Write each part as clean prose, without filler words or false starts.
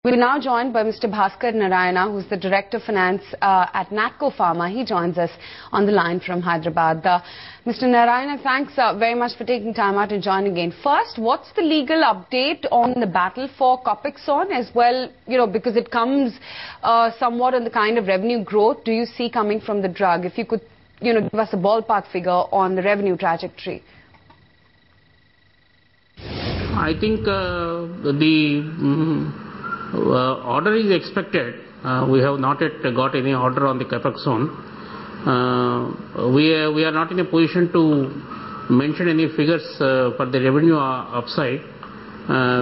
We're now joined by Mr. Bhaskar Narayana, who's the Director of Finance at Natco Pharma. He joins us on the line from Hyderabad. Mr. Narayana, thanks very much for taking time out and joining again. First, what's the legal update on the battle for Copaxone as well, because it comes somewhat on the kind of revenue growth do you see coming from the drug? If you could, give us a ballpark figure on the revenue trajectory. I think the order is expected. We have not yet got any order on the Copaxone. We are not in a position to mention any figures for the revenue upside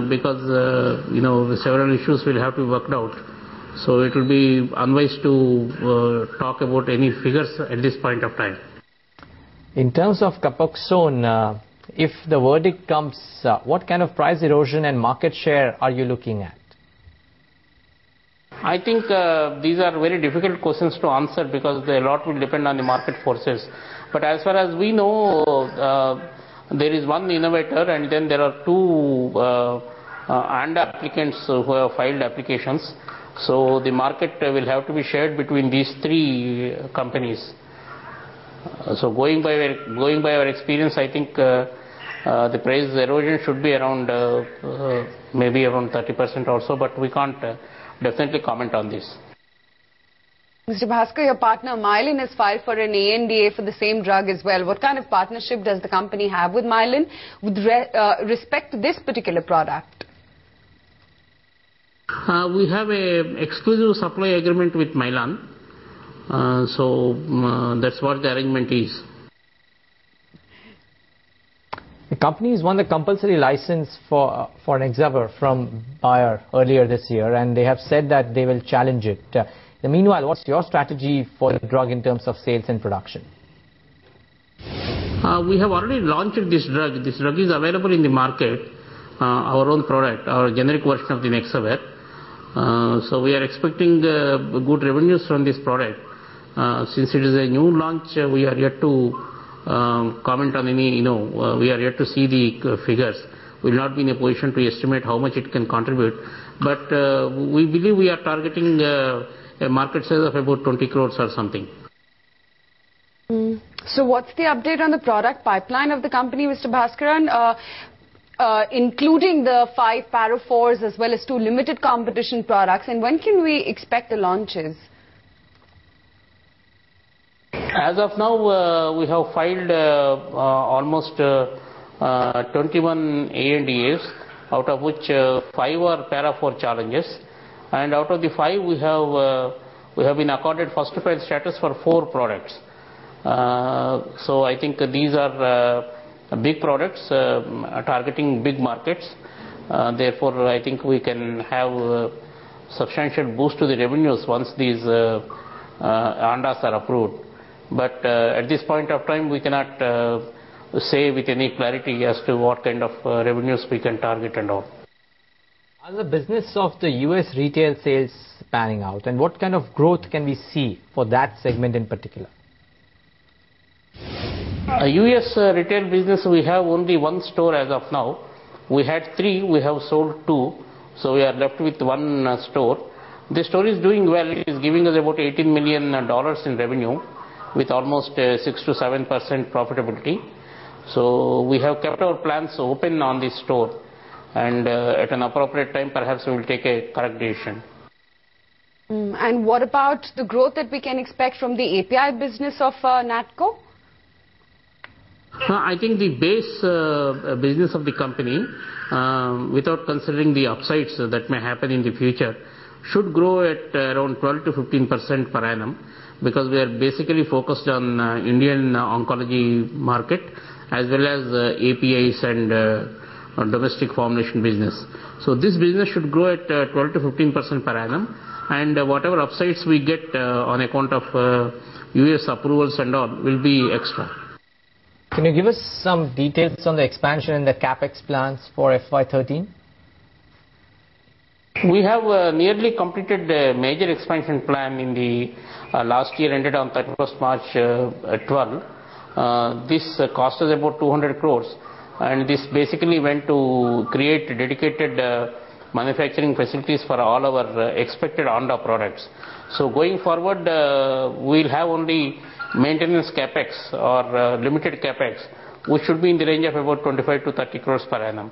because several issues will have to be worked out. So it will be unwise to talk about any figures at this point of time. In terms of Copaxone, if the verdict comes, what kind of price erosion and market share are you looking at? I think these are very difficult questions to answer because a lot will depend on the market forces. But as far as we know, there is one innovator and then there are two ANDA applicants who have filed applications. So the market will have to be shared between these three companies. So going by our experience, I think the price erosion should be around maybe around 30% or so, but we can't definitely comment on this. Mr. Bhaskar, your partner Mylan has filed for an ANDA for the same drug as well. What kind of partnership does the company have with Mylan with respect to this particular product? We have an exclusive supply agreement with Mylan. So that's what the arrangement is. The company has won the compulsory license for an Exaver from Bayer earlier this year, and they have said that they will challenge it. Meanwhile, what's your strategy for the drug in terms of sales and production? We have already launched this drug. This drug is available in the market, our own product, our generic version of the Exaver. So we are expecting good revenues from this product. Since it is a new launch, we are yet to comment on any, we are yet to see the figures. We will not be in a position to estimate how much it can contribute. But we believe we are targeting a market size of about 20 crores or something. So what's the update on the product pipeline of the company, Mr. Bhaskaran? Including the 5 Para 4s as well as 2 limited competition products, and when can we expect the launches? As of now, we have filed almost 21 ANDAs, out of which 5 are Para 4 challenges, and out of the 5 we have been accorded first to file status for 4 products. So I think these are big products targeting big markets. Therefore, I think we can have a substantial boost to the revenues once these ANDAs are approved. But at this point of time, we cannot say with any clarity as to what kind of revenues we can target and all. How's the business of the US retail sales panning out, and what kind of growth can we see for that segment in particular? US retail business, we have only 1 store as of now. We had 3, we have sold 2, so we are left with 1 store. This store is doing well. It is giving us about $18 million in revenue with almost 6 to 7% profitability. So we have kept our plans open on this store, and at an appropriate time perhaps we will take a correct decision. And what about the growth that we can expect from the API business of Natco? I think the base business of the company, without considering the upsides that may happen in the future, should grow at around 12 to 15% per annum, because we are basically focused on Indian oncology market as well as APIs and domestic formulation business. So this business should grow at 12 to 15% per annum, and whatever upsides we get on account of US approvals and all will be extra. Can you give us some details on the expansion and the capex plans for FY13? We have nearly completed a major expansion plan in the last year ended on 31st March 12. This cost us about 200 crores, and this basically went to create dedicated manufacturing facilities for all our expected ANDA products. So going forward, we'll have only maintenance capex or limited capex, which should be in the range of about 25 to 30 crores per annum.